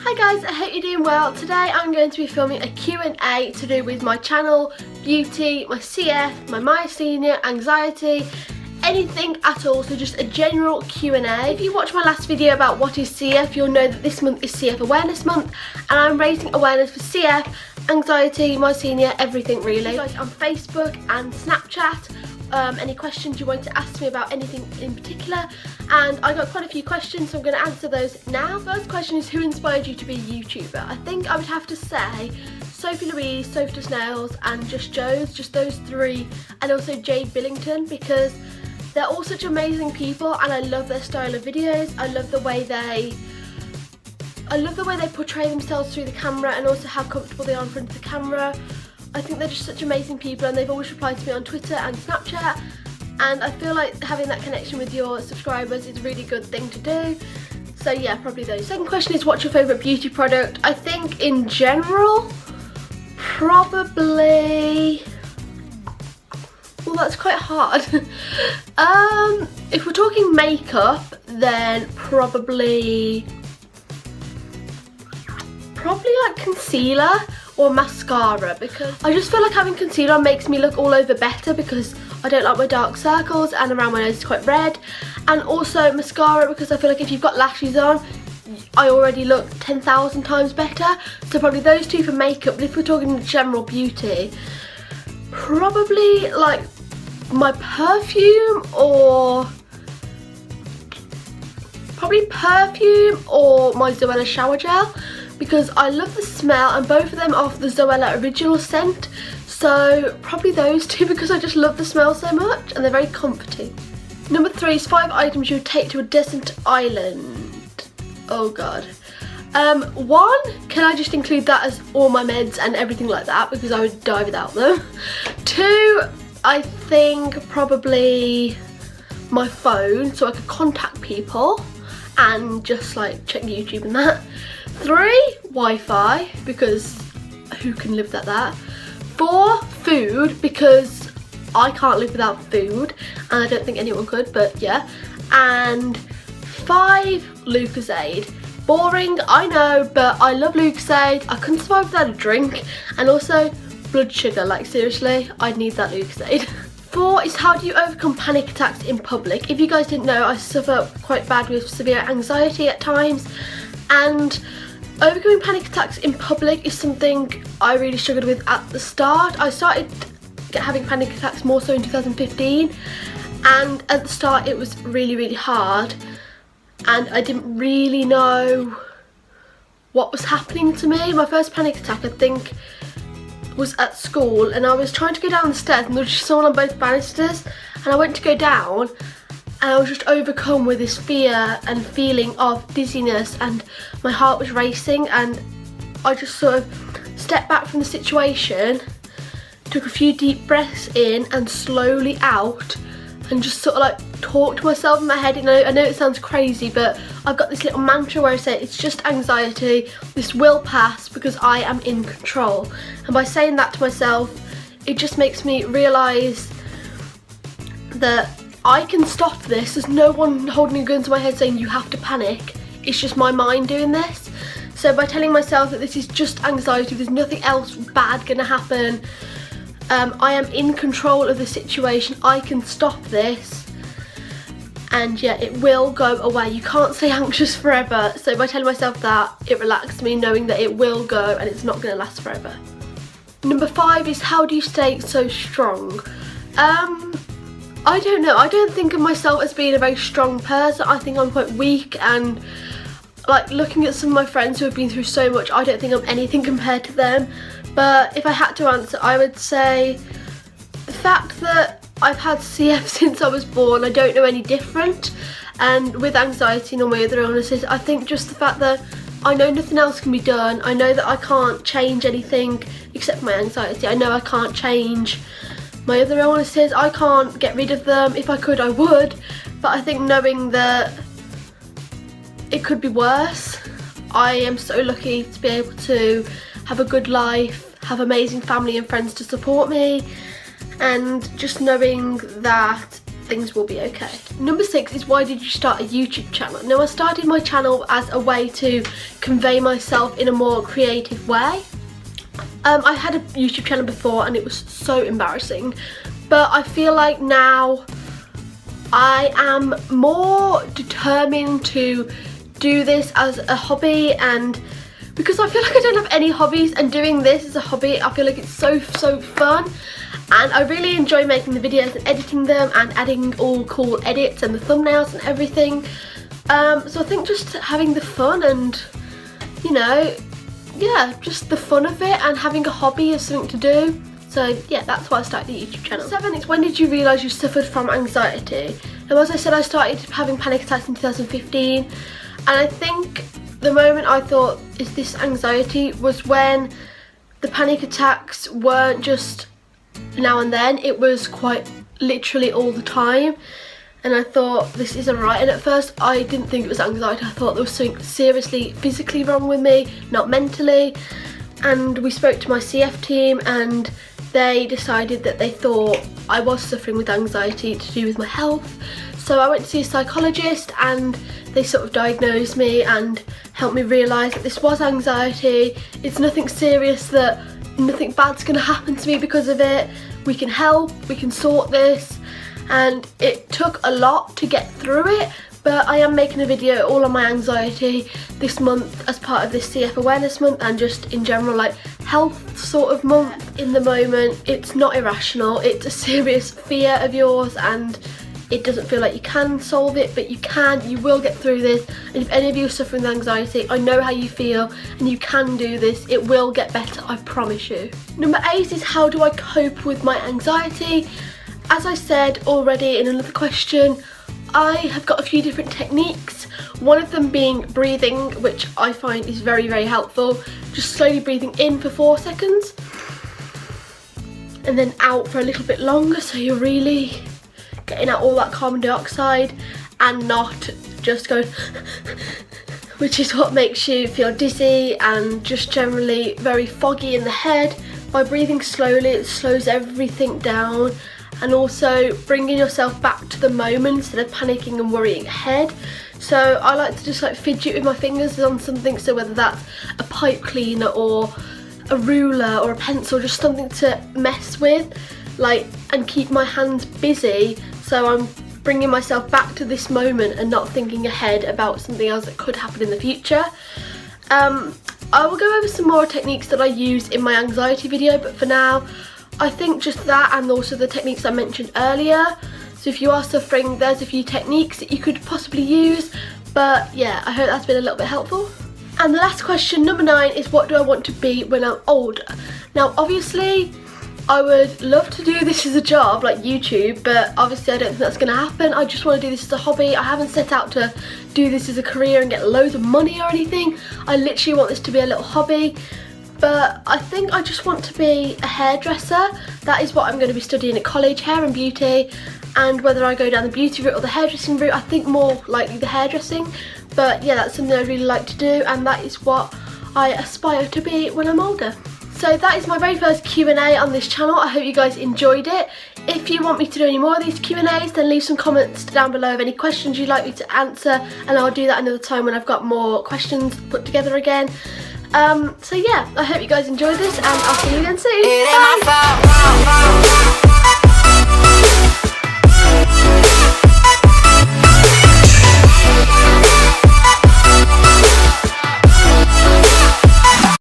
Hi guys, I hope you're doing well. Today I'm going to be filming a Q&A to do with my channel, beauty, my CF, my myasthenia, anxiety, anything at all, so just a general Q&A. If you watched my last video about what is CF, you'll know that this month is CF Awareness Month and I'm raising awareness for CF, anxiety, myasthenia, everything really. You guys on Facebook and Snapchat. Any questions you wanted to ask me about anything in particular, and I got quite a few questions, so I'm going to answer those now. First question is, who inspired you to be a YouTuber? I think I would have to say Sophie, Louise, SOPHDOESNAILS and just JODES, just those three, and also JADE Billington, because they're all such amazing people and I love their style of videos. I love the way they portray themselves through the camera and also how comfortable they are in front of the camera. I think they're just such amazing people and they've always replied to me on Twitter and Snapchat, and I feel like having that connection with your subscribers is a really good thing to do. So yeah, probably those. Second question is, what's your favourite beauty product? I think in general, probably... Well, that's quite hard. If we're talking makeup, then probably like concealer or mascara, because I just feel like having concealer makes me look all over better, because I don't like my dark circles and around my nose is quite red, and also mascara because I feel like if you've got lashes on I already look 10,000 times better. So probably those two for makeup. But if we're talking general beauty, probably like my perfume or my Zoella shower gel, because I love the smell and both of them are the Zoella original scent. So probably those two, because I just love the smell so much and they're very comforting. Number 3 is 5 items you would take to a desert island. Oh god. 1, can I just include that as all my meds and everything like that, because I would die without them. 2, I think probably my phone, so I could contact people and just like check YouTube and that. 3, Wi-Fi, because who can live without that. 4, food, because I can't live without food and I don't think anyone could, but yeah. And 5, Lucozade. Boring, I know, but I love Lucozade. I couldn't survive without a drink. And also blood sugar, like seriously, I'd need that Lucozade. 4 is, how do you overcome panic attacks in public? If you guys didn't know, I suffer quite bad with severe anxiety at times, and overcoming panic attacks in public is something I really struggled with at the start. I started having panic attacks more so in 2015, and at the start it was really hard and I didn't really know what was happening to me. My first panic attack, I think, was at school, and I was trying to go down the stairs and there was just someone on both banisters, and I went to go down and I was just overcome with this fear and feeling of dizziness, and my heart was racing, and I just sort of stepped back from the situation, took a few deep breaths in and slowly out, and just sort of like talked to myself in my head. You know, I know it sounds crazy, but I've got this little mantra where I say it's just anxiety, this will pass because I am in control. And by saying that to myself, it just makes me realise that I can stop this. There's no one holding a gun to my head saying you have to panic. It's just my mind doing this. So by telling myself that this is just anxiety, there's nothing else bad gonna happen, I am in control of the situation, I can stop this, and yeah, it will go away. You can't stay anxious forever. So by telling myself that, it relaxed me knowing that it will go and it's not gonna last forever. Number 5 is, how do you stay so strong? I don't know. I don't think of myself as being a very strong person. I think I'm quite weak, and like looking at some of my friends who have been through so much, I don't think I'm anything compared to them. But if I had to answer, I would say the fact that I've had CF since I was born, I don't know any different. And with anxiety and all my other illnesses, I think just the fact that I know nothing else can be done. I know that I can't change anything except my anxiety. I know I can't change my other illnesses. I can't get rid of them. If I could, I would. But I think knowing that it could be worse, I am so lucky to be able to have a good life, have amazing family and friends to support me, and just knowing that things will be okay. Number 6 is, why did you start a YouTube channel? Now, I started my channel as a way to convey myself in a more creative way. I had a YouTube channel before and it was so embarrassing, but I feel like now I am more determined to do this as a hobby, and because I feel like I don't have any hobbies, and doing this as a hobby, I feel like it's so fun, and I really enjoy making the videos and editing them and adding all cool edits and the thumbnails and everything. So I think just having the fun and, you know, yeah, just the fun of it and having a hobby is something to do. So yeah, that's why I started the YouTube channel. 7 is, when did you realise you suffered from anxiety? Now, as I said, I started having panic attacks in 2015, and I think the moment I thought, is this anxiety, was when the panic attacks weren't just now and then, it was quite literally all the time. And I thought, this isn't right. And at first I didn't think it was anxiety. I thought there was something seriously physically wrong with me, not mentally. And we spoke to my CF team and they decided that they thought I was suffering with anxiety to do with my health. So I went to see a psychologist and they sort of diagnosed me and helped me realise that this was anxiety. It's nothing serious, that nothing bad's going to happen to me because of it. We can help, we can sort this. And it took a lot to get through it, but I am making a video all on my anxiety this month as part of this CF awareness month, and just in general, like, health sort of month. In the moment, it's not irrational, it's a serious fear of yours, and it doesn't feel like you can solve it, but you can, you will get through this. And if any of you are suffering with anxiety, I know how you feel and you can do this. It will get better, I promise you. Number 8 is, how do I cope with my anxiety? As I said already in another question, I have got a few different techniques. One of them being breathing, which I find is very helpful. Just slowly breathing in for 4 seconds and then out for a little bit longer, so you're really getting out all that carbon dioxide and not just going which is what makes you feel dizzy and just generally very foggy in the head. By breathing slowly, it slows everything down, and also bringing yourself back to the moment instead of panicking and worrying ahead. So I like to just like fidget with my fingers on something, so whether that's a pipe cleaner or a ruler or a pencil, just something to mess with, like, and keep my hands busy, so I'm bringing myself back to this moment and not thinking ahead about something else that could happen in the future. I will go over some more techniques that I use in my anxiety video, but for now I think just that, and also the techniques I mentioned earlier. So if you are suffering, there's a few techniques that you could possibly use, but yeah, I hope that's been a little bit helpful. And the last question, number 9, is, what do I want to be when I'm older? Now obviously I would love to do this as a job like YouTube, but obviously I don't think that's going to happen. I just want to do this as a hobby. I haven't set out to do this as a career and get loads of money or anything. I literally want this to be a little hobby. But I think I just want to be a hairdresser. That is what I'm going to be studying at college, hair and beauty. And whether I go down the beauty route or the hairdressing route, I think more likely the hairdressing. But yeah, that's something I really like to do, and that is what I aspire to be when I'm older. So that is my very first Q&A on this channel. I hope you guys enjoyed it. If you want me to do any more of these Q&As, then leave some comments down below of any questions you'd like me to answer, and I'll do that another time when I've got more questions put together again. So yeah, I hope you guys enjoyed this, and I'll see you again soon. Bye!